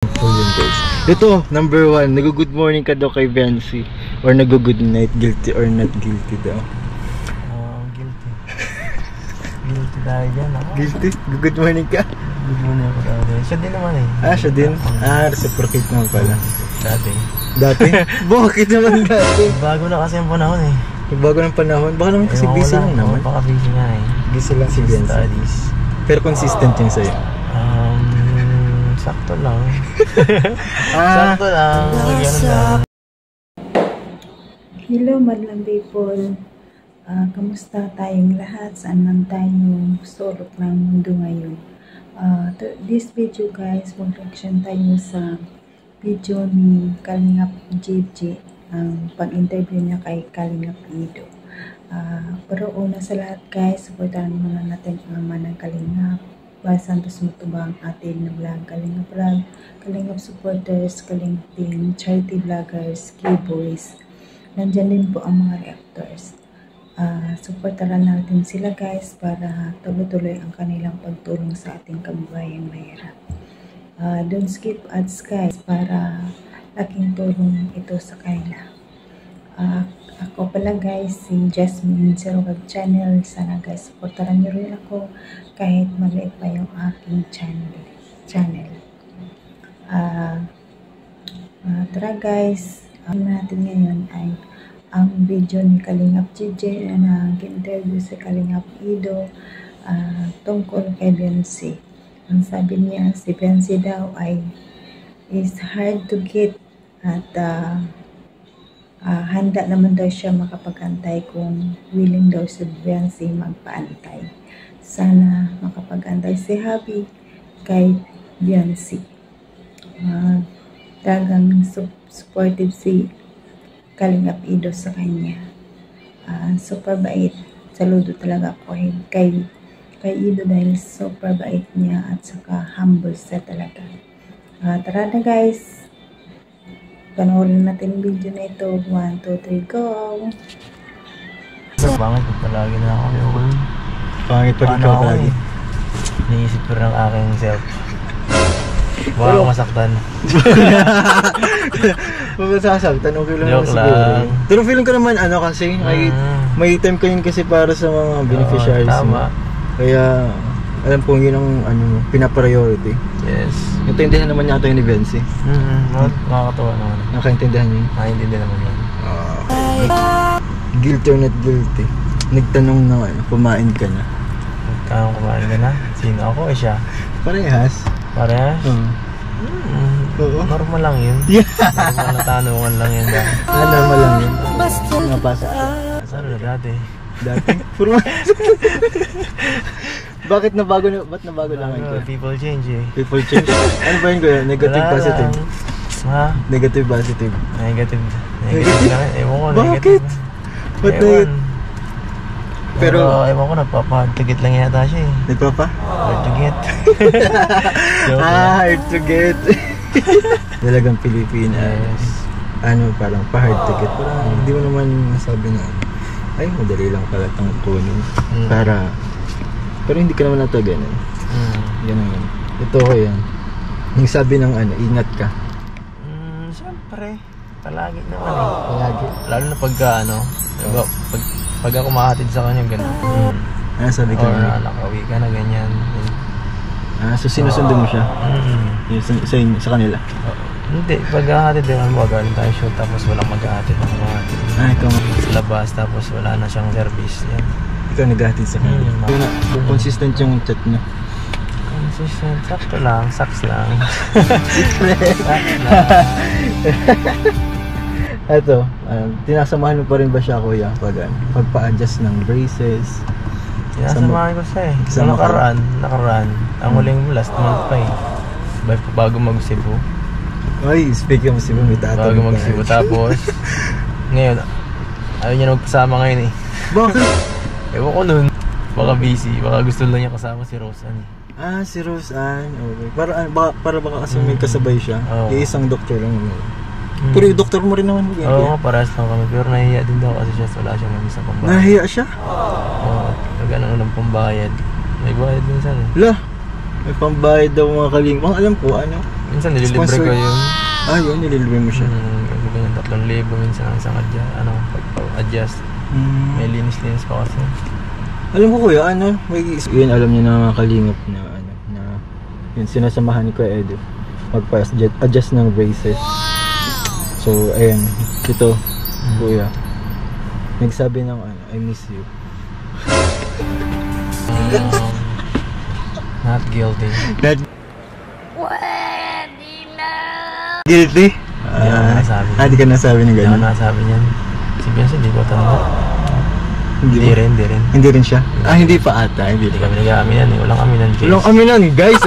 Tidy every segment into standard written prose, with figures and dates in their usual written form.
So yun guys. Ito, number 1, nag-good morning ka daw kay Bensi. Or nag-good night, guilty or not guilty daw. Guilty. Guilty tayo dyan ako. Guilty? Good morning ka? Good morning ako dati. Siya din naman eh. Siya din? Reciprocate naman pala. Dati? Bakit naman dati? Bago na kasi ang panahon eh. Bago ng panahon? Baka naman kasi busy lang naman. Baka busy nga eh. Busy lang si Bensi. Studies. Pero consistent yung sa'yo. Sakto lang. Sakto lang. Ganun lang. Hello madlang people. Kamusta tayong lahat? Saan man tayo sulok ng mundo ngayon? This video guys, mag-reaction tayo sa video ni Kalingap JJ. Ang pag-interview niya kay Kalingap Ido. Pero una sa lahat guys, supportahan muna natin ang ama ng Kalingap. Santos Matubang, atin na vlog, Kalingap vlog, Kalingap supporters, Kalingap team, charity vloggers, K-boys. Nandyan din po ang mga reactors. Supportaran natin sila guys para tuloy-tuloy ang kanilang pagtulong sa ating kababayang mahirap. Don't skip ads guys para laking tulong ito sa kanila. Ako pala guys, si Jasmine Zerogag Channel. Sana guys, supportaran nyo rin ako kahit maliit pa yung aking channel. Tara guys, ang natin ngayon ay ang video ni Kalingap JJ na nag-interview si Kalingap Ido tungkol kay Bensi. Ang sabi niya, si Bensi daw ay is hard to get at handa naman daw siya makapag-antay kung willing daw si Bensi magpaantay. Sana makapag-antay si Happy kay Bensi. Talagang supportive si Kalingap Ido sa kanya. Super bait. Saludo talaga ako kay Ido dahil super bait niya at saka humble siya talaga. Tara na guys. Panoorin natin video na ito. 1, 2, 3, go! Pangit ko palagi na ako yung Pangit pa rin ka palagi. Niisip ko rin ang aking self. Baka ako masaktan. Masasaktan, okay lang Joke siguro. lang. Pero feeling ko naman kasi, may time ka yun kasi para sa mga beneficiaries. Tama. Kaya, alam po yun ang pinapriority. Yes. Naintindihan naman niya ito yung ni Bensi. Nakakatawa naman. Nakaintindihan niya. Nakaintindihan naman yun. Guilty or not guilty? Nagtanong na kumain ka na. Kaya kumain ka na? Sino ako o siya? Parehas. Parehas? Oo. Normal lang yun. Normal na tanungan lang yun. Normal lang yun. Napasa. Saan na dati? Dati? Ba't nabago lang ito? People change eh. People change? Ano ba yun kuya? Negative, positive? Ha? Negative, positive? Negative. Negative lang. Ewan ko. Bakit? Ba't negative? Pero ewan ko, nagpapa-hard to get lang yata siya eh. Nagpapa? Hard to get. Hard to get. Talagang Pilipinas. Parang pa-hard to get. Parang hindi mo naman masabi na ay, madali lang pala itong kunin. Pero hindi ka naman nato ganun. Yan naman. Ito ko yan. Yung sabi ng ingat ka. Siyempre. Palagi naman eh. Palagi. Lalo na pagka pag ako makahatid sa kanya, gano'n. Sabi ka na? Nakauwi ka na, ganyan. So sinusundo mo siya? Sa kanila? Hindi, pag-ahatid din ang galing tayo shoot tapos walang mag-ahatid na kumahatid. Ikaw sa labas tapos wala na siyang service. Yan. Ikaw nag-ahatid sa kanila? Consistent yung chat niya? Consistent, sakto lang, saks lang. Ito, tinasamahan mo pa rin ba siya kuya pagpa-adjust ng braces? Tinasamahan ko siya eh. Nakaraan. Ang huling last month pa eh. Bago mag-Cebu. Ay, speaking of Cebu, may tatanong. Bago mag-Cebu tapos ngayon, ayaw niya magpasama ngayon eh. Bakit? Ewan ko nun. Baka busy, baka gusto lang niya kasama si Roseanne. Si Roseanne, okay. Para baka kasi may kasabay siya. Isang doktor lang naman. Pero yung doktor mo rin naman. Oo, parehas lang kami. Pero nahihiya din daw kasi siya wala siyang isang pambayad. Nahihiya siya? Oo, nag-ano ng pambayad. May bayad din sana. Lah, may pambayad daw mga kalingap. Alam ko, Minsan nililibre Sponsor. ko yung Yun, nililibre mo siya. ganyan 3,000 minsan ang isang pag-adjust. May linis-linis pa kasi. Alam ko kuya, yun alam niyo na mga kalingap na yun sinasamahan ni Kuya Edo magpa-adjust ng braces. So ayan, ito kuya nagsabi ng I miss you. Not guilty. Not guilty? Hindi ako nasabi. Di ka nasabi ng Hindi ako gano'n? nasabi niyan. Si Bianca, hindi ko tanong. Hindi rin. Hindi rin siya? Hindi pa ata. Hindi Hindi kami nag-aaminan eh. Walang aminan, Jace. Walang aminan guys.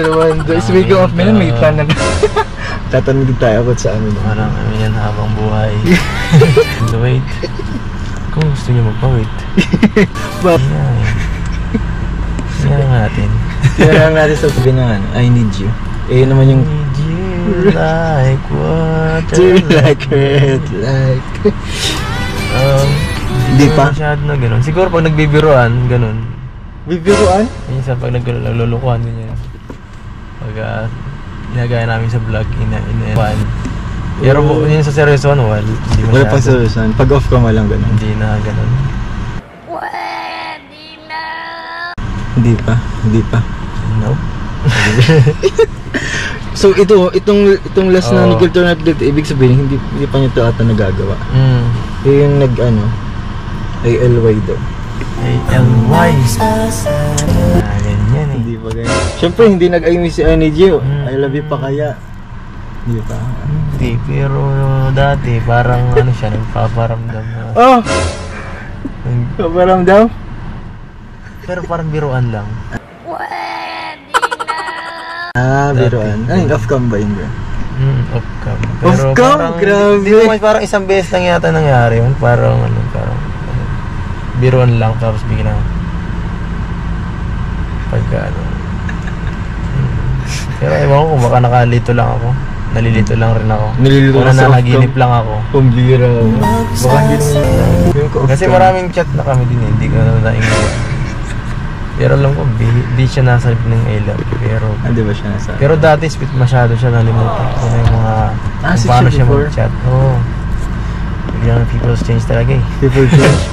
Speaking of aminan, may plan na tatanungin tayo about sa aminan. Walang aminan habang buhay. And wait. Kung gusto niyo magpa-wait. But Yan natin. kailangan natin sa sabi na I need you. Yun naman yung Need you like water. do you like red like Hindi pa? masyado na gano'n. Siguro pag nagbibiroan, gano'n. bibiruan? Minsan pag naglulukuhan ganyan. Pag ginagaya namin sa vlog, ina-fan. Pero yun sa seryoso, hindi Wala pang masyado. solution. Pag off ka mo lang ganun. Hindi na gano'n. Hindi pa. Nope. So itong last na Oo. nickel tornado dito, ibig sabihin hindi pa niyo ito ata nagagawa. Yung ALY daw. ALY. Ganyan eh. Hindi pa ganyan. Siyempre hindi nag-I miss you, I need you. I love you pa kaya. Hindi pa. Hindi, pero dati parang siya, nagpaparamdam na. Oh! Kaparam daw? Pero parang biruan lang. Biruan. Ay, off-cam ba yun bro? Off-cam. Off-cam? Grabe. Di naman, parang isang beses lang yata nangyari yun. Parang biruan lang tapos biglang pagka Pero ewan ko kung baka nakalito lang ako. Nalilito lang rin ako. Nalilito O ka sa nanaginip off-cam? lang ako. Kumbira. Baka hindi naman. Kasi maraming chat na kami din eh. Hindi ko na naingat. Pero alam ko, di siya nasa ng I love you. Di ba siya nasa? Pero dati sweet masyado siya, nalimutan ko na yung mga kung paano siya mag-chat. Oo. Biglang people's change talaga eh. People change.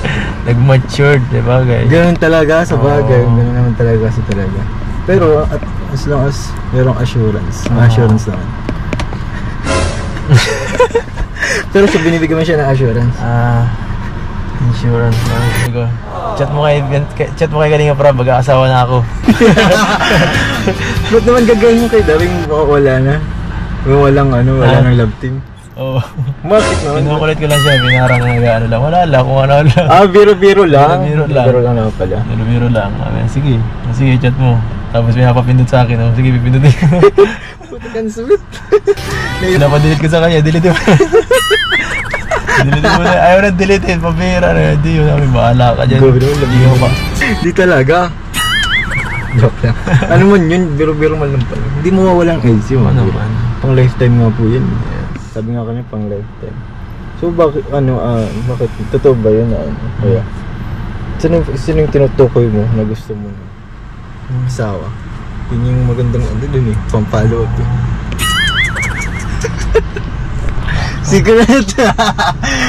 Nag-matured, diba guys? Ganun talaga sa bagay. Oo. Ganun naman talaga sa talaga. Pero as long as merong assurance. May assurance naman. Pero so binibigyan mo siya ng assurance. Insurance lang. Sige. Chat mo kay Kalinga Prab, mag-aasawa na ako. Ba't naman gagawin mo kay Daring wala na? Walang wala nang love team. Oo. Bakit naman? Pinukulit ko lang siya, binarang nag-ano lang. Wala lang, kung ano lang. Biro-biro lang. Biro lang. Biro lang naman pala. Biro lang. Sige, chat mo. Tapos may napapindot sa akin. Sige, pipindutin ko. Puti kang sweet. Napadelete ko sa kanya, delete mo. Delete mo na. Ayaw na delete, pabira na. Hindi yun, bahala ka dyan. Hindi mo pa. Di talaga. Joke lang. Ano man yun, biro-biro man lang pala. Hindi mo mawalang age yun. Ano man. Pang lifetime nga po yun. Sabi nga kanya pang lifetime. So bakit, bakit, totoo ba yun kaya? Sino yung tinutukoy mo na gusto mo na asawa? Yun yung magandang dun pang follow up Secret!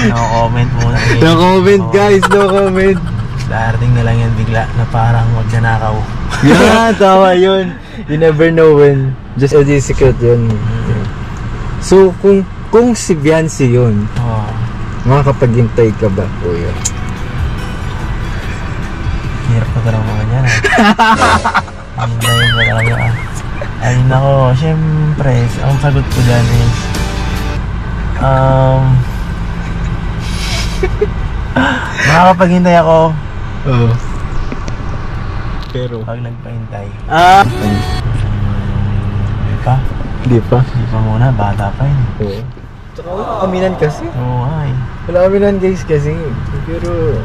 No comment muna. No comment guys, no comment! Darating na lang yan bigla na parang magnanakaw. Yeah, tawa yun. You never know when. Just a secret yun. So, kung si Biancy yun, makakapaghintay ka ba, kuya? Hirap na talaga mga ganyan. Hintayin mo talaga. Ay nako, syempre, ang sagot ko dyan is makakapaghintay ako. Oo. Pero Pag nagpahintay. Hindi pa. Hindi pa muna, bata pa yun. Oo. Tsaka wala aminan kasi. Oo, ay. Wala aminan guys kasi. Pero,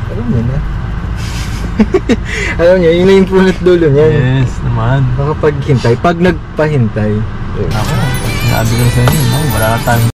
alam mo na. Alam niyo, yun na yung punot dulo niyan. Yes, naman. Makapaghintay. Pag nagpahintay. Ako, pag sinabi ko sa inyo, wala na tayong